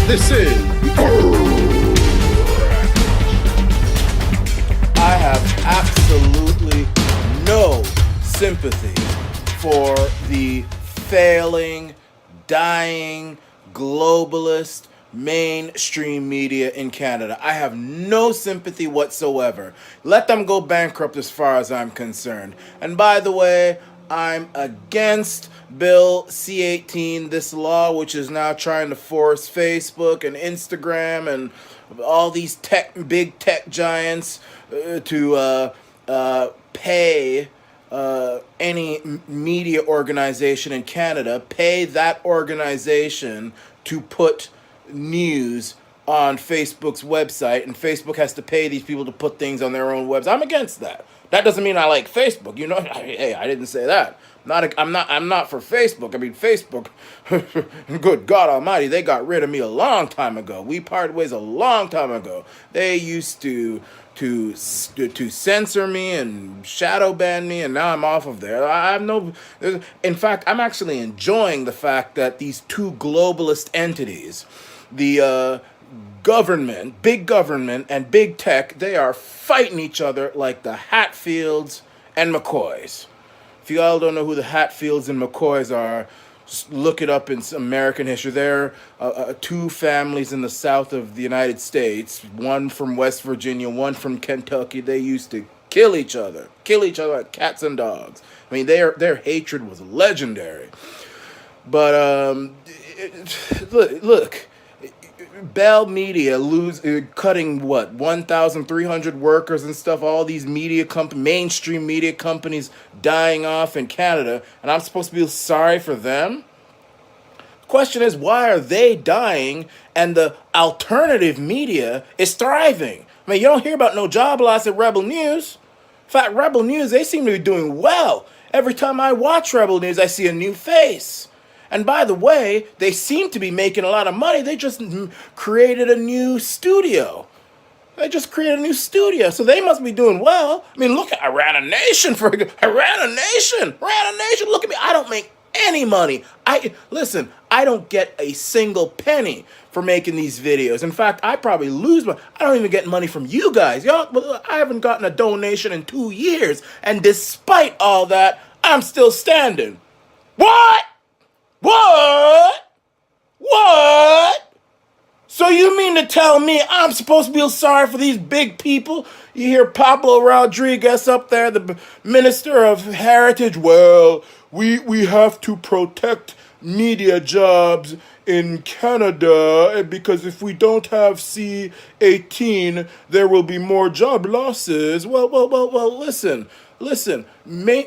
This is I have absolutely no sympathy for the failing, dying, globalist mainstream media in Canada. I have no sympathy whatsoever. Let them go bankrupt as far as I'm concerned. And by the way, I'm against Bill C-18, this law which is now trying to force Facebook and Instagram and all these big tech giants to pay any media organization in Canada, pay that organization to put news on Facebook's website, and Facebook has to pay these people to put things on their own website. I'm against that. That doesn't mean I like Facebook. You know, hey, I didn't say that. I'm not for Facebook. I mean, Facebook, good God Almighty, they got rid of me a long time ago. We parted ways a long time ago. They used to censor me and shadow ban me, and now I'm off of there. I have no. In fact, I'm actually enjoying the fact that these two globalist entities, the government, big government, and big tech, they are fighting each other like the Hatfields and McCoys. If you all don't know who the Hatfields and McCoys are, just look it up in American history. They're two families in the south of the United States, one from West Virginia, one from Kentucky. They used to kill each other like cats and dogs. I mean, their hatred was legendary. But look, Bell Media cutting what 1,300 workers and stuff. All these mainstream media companies dying off in Canada, and I'm supposed to feel sorry for them. Question is, why are they dying and the alternative media is thriving? I mean, you don't hear about no job loss at Rebel News. In fact, Rebel News, they seem to be doing well. Every time I watch Rebel News, I see a new face. And by the way, they seem to be making a lot of money. They just created a new studio. So they must be doing well. I mean, look at ARANA Nation ARANA Nation. Look at me. I don't make any money. I don't get a single penny for making these videos. In fact, I probably lose money. I don't even get money from you guys. Y'all, I haven't gotten a donation in 2 years. And despite all that, I'm still standing. What? So you mean to tell me I'm supposed to feel sorry for these big people? You hear Pablo Rodriguez up there, the Minister of Heritage. Well, we have to protect media jobs in Canada because if we don't have C-18, there will be more job losses. Well, listen.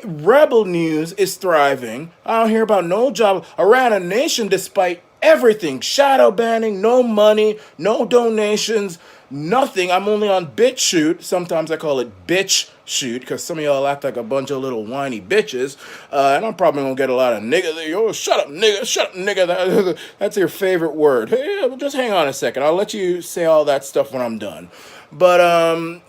Rebel News is thriving. I don't hear about no job. ARANA Nation, despite everything, shadow banning, no money, no donations, nothing. I'm only on bitchute. Sometimes I call it bitchute because some of y'all act like a bunch of little whiny bitches. And I'm probably going to get a lot of nigga. Oh, shut up, nigga. That's your favorite word. Hey, just hang on a second. I'll let you say all that stuff when I'm done. But, I'm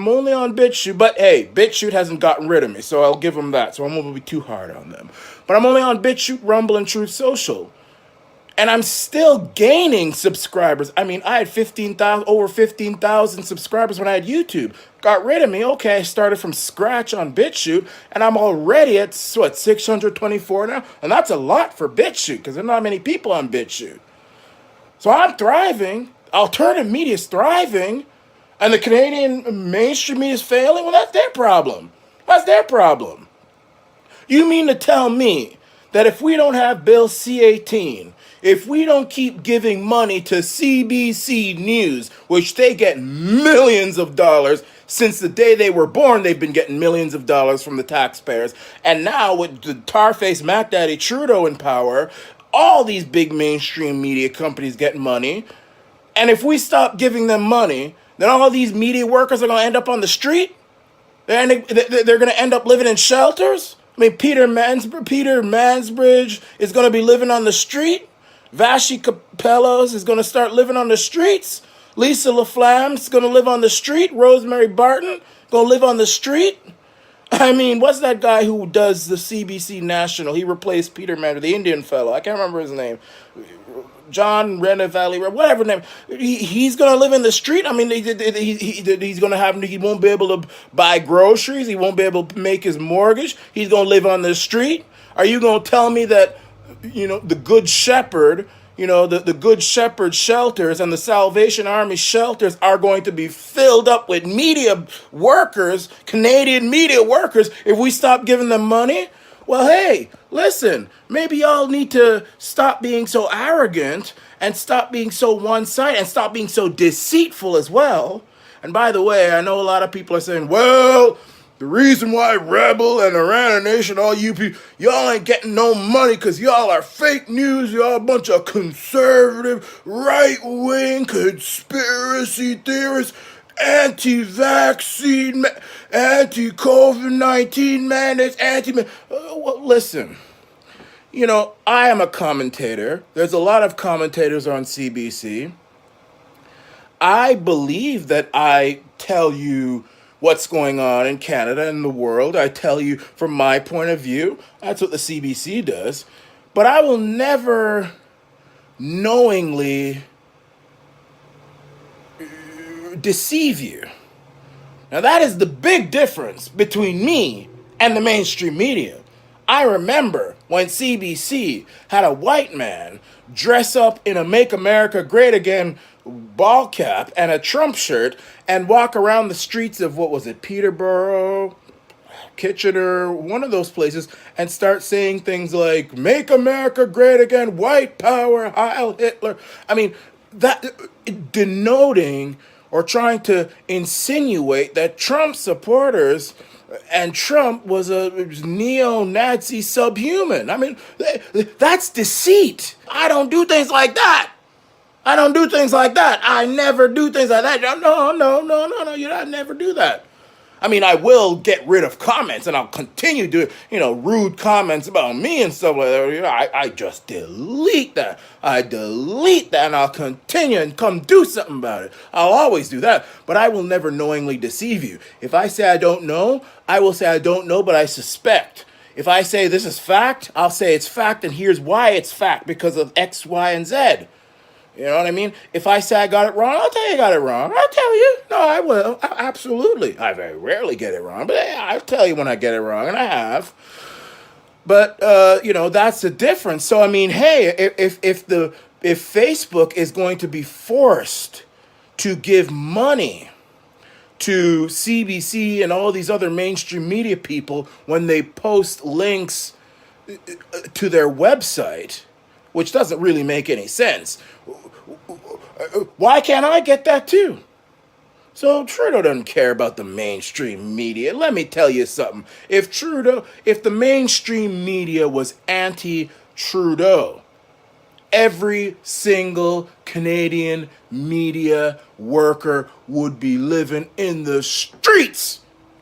only on BitChute, but hey, BitChute hasn't gotten rid of me, so I'll give them that, so I'm going to be too hard on them. But I'm only on BitChute, Rumble, and Truthsocial. And I'm still gaining subscribers. I mean, I had over 15,000 subscribers when I had YouTube. Got rid of me. Okay, I started from scratch on BitChute, and I'm already at, 624 now? And that's a lot for BitChute, because there are not many people on BitChute. So I'm thriving. Alternative media is thriving. And the Canadian mainstream media is failing? Well, that's their problem. You mean to tell me that if we don't have Bill C-18, if we don't keep giving money to CBC News, which they get millions of dollars since the day they were born, they've been getting millions of dollars from the taxpayers. And now with the tar-faced Mac Daddy Trudeau in power, all these big mainstream media companies get money. And if we stop giving them money, then all these media workers are going to end up on the street. They're going to end up living in shelters. I mean, Peter Mansbridge is going to be living on the street. Vashi Capellos is going to start living on the streets. Lisa LaFlamme is going to live on the street. Rosemary Barton going to live on the street. I mean, what's that guy who does the CBC National? He replaced Peter Mansbridge, the Indian fellow. I can't remember his name. John Renevali, whatever name, he's gonna live in the street. I mean, he's gonna have, he won't be able to buy groceries. He won't be able to make his mortgage. He's gonna live on the street. Are you gonna tell me that, the Good Shepherd, the Good Shepherd shelters and the Salvation Army shelters are going to be filled up with media workers, Canadian media workers, if we stop giving them money? Well, hey, listen, maybe y'all need to stop being so arrogant and stop being so one-sided and stop being so deceitful as well. And by the way, I know a lot of people are saying, well, the reason why Rebel and ARANA Nation, all you people, y'all ain't getting no money because y'all are fake news. Y'all a bunch of conservative, right-wing conspiracy theorists, anti-vaccine, anti-COVID-19 mandates, well, listen, I am a commentator. There's a lot of commentators on CBC. I believe that I tell you what's going on in Canada and the world. I tell you from my point of view. That's what the CBC does. But I will never knowingly deceive you. Now that is the big difference between me and the mainstream media. I remember when CBC had a white man dress up in a Make America Great Again ball cap and a Trump shirt and walk around the streets of, what was it, Peterborough, Kitchener, one of those places, and start saying things like, make America great again, white power, Heil Hitler. I mean, that denoting or trying to insinuate that Trump supporters and Trump was a neo-Nazi subhuman. I mean, that's deceit. I don't do things like that. I don't do things like that. I never do things like that. No. I never do that. I mean, I will get rid of comments, and I'll continue doing, rude comments about me and stuff like that. I just delete that. I delete that, and I'll continue and come do something about it. I'll always do that, but I will never knowingly deceive you. If I say I don't know, I will say I don't know, but I suspect. If I say this is fact, I'll say it's fact, and here's why it's fact, because of X, Y, and Z. You know what I mean? If I say I got it wrong, I'll tell you I got it wrong. I'll tell you. No, I will. Absolutely. I very rarely get it wrong, but I'll tell you when I get it wrong, and I have. But, that's the difference. So, I mean, hey, if Facebook is going to be forced to give money to CBC and all these other mainstream media people when they post links to their website, which doesn't really make any sense, why can't I get that too? So Trudeau doesn't care about the mainstream media. Let me tell you something. If the mainstream media was anti-Trudeau, every single Canadian media worker would be living in the streets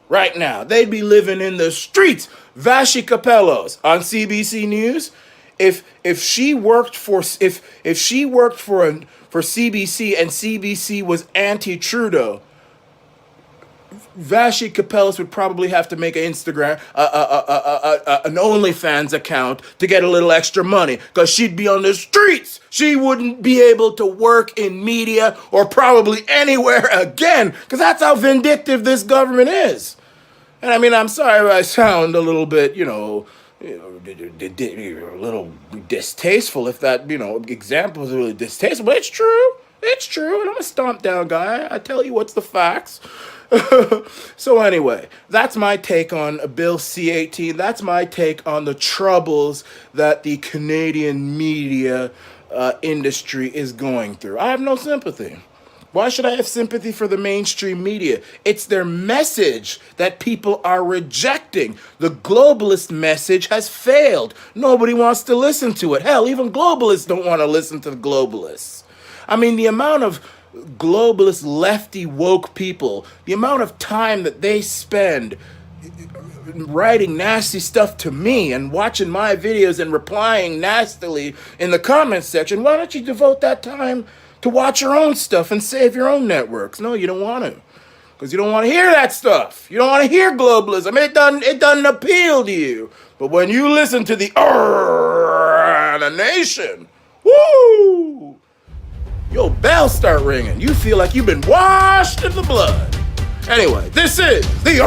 right now. They'd be living in the streets. Vashi Capellos on CBC News. If she worked for CBC and CBC was anti-Trudeau, Vashi Capellos would probably have to make an Instagram, an OnlyFans account to get a little extra money, because she'd be on the streets. She wouldn't be able to work in media or probably anywhere again, because that's how vindictive this government is. And I mean, I'm sorry if I sound a little bit, a little distasteful, if that, example is really distasteful, but it's true. It's true, and I'm a stomp down guy. I tell you what's the facts. So anyway, that's my take on Bill C-18. That's my take on the troubles that the Canadian media industry is going through. I have no sympathy. Why should I have sympathy for the mainstream media? It's their message that people are rejecting. The globalist message has failed. Nobody wants to listen to it. Hell, even globalists don't want to listen to the globalists. I mean, the amount of globalist, lefty, woke people, the amount of time that they spend writing nasty stuff to me and watching my videos and replying nastily in the comments section, why don't you devote that time to watch your own stuff and save your own networks? No, you don't want to, because you don't want to hear that stuff. You don't want to hear globalism. It doesn't appeal to you. But when you listen to the ARANA Nation, woo, Woo! Your bells start ringing. You feel like you've been washed in the blood. Anyway, this is the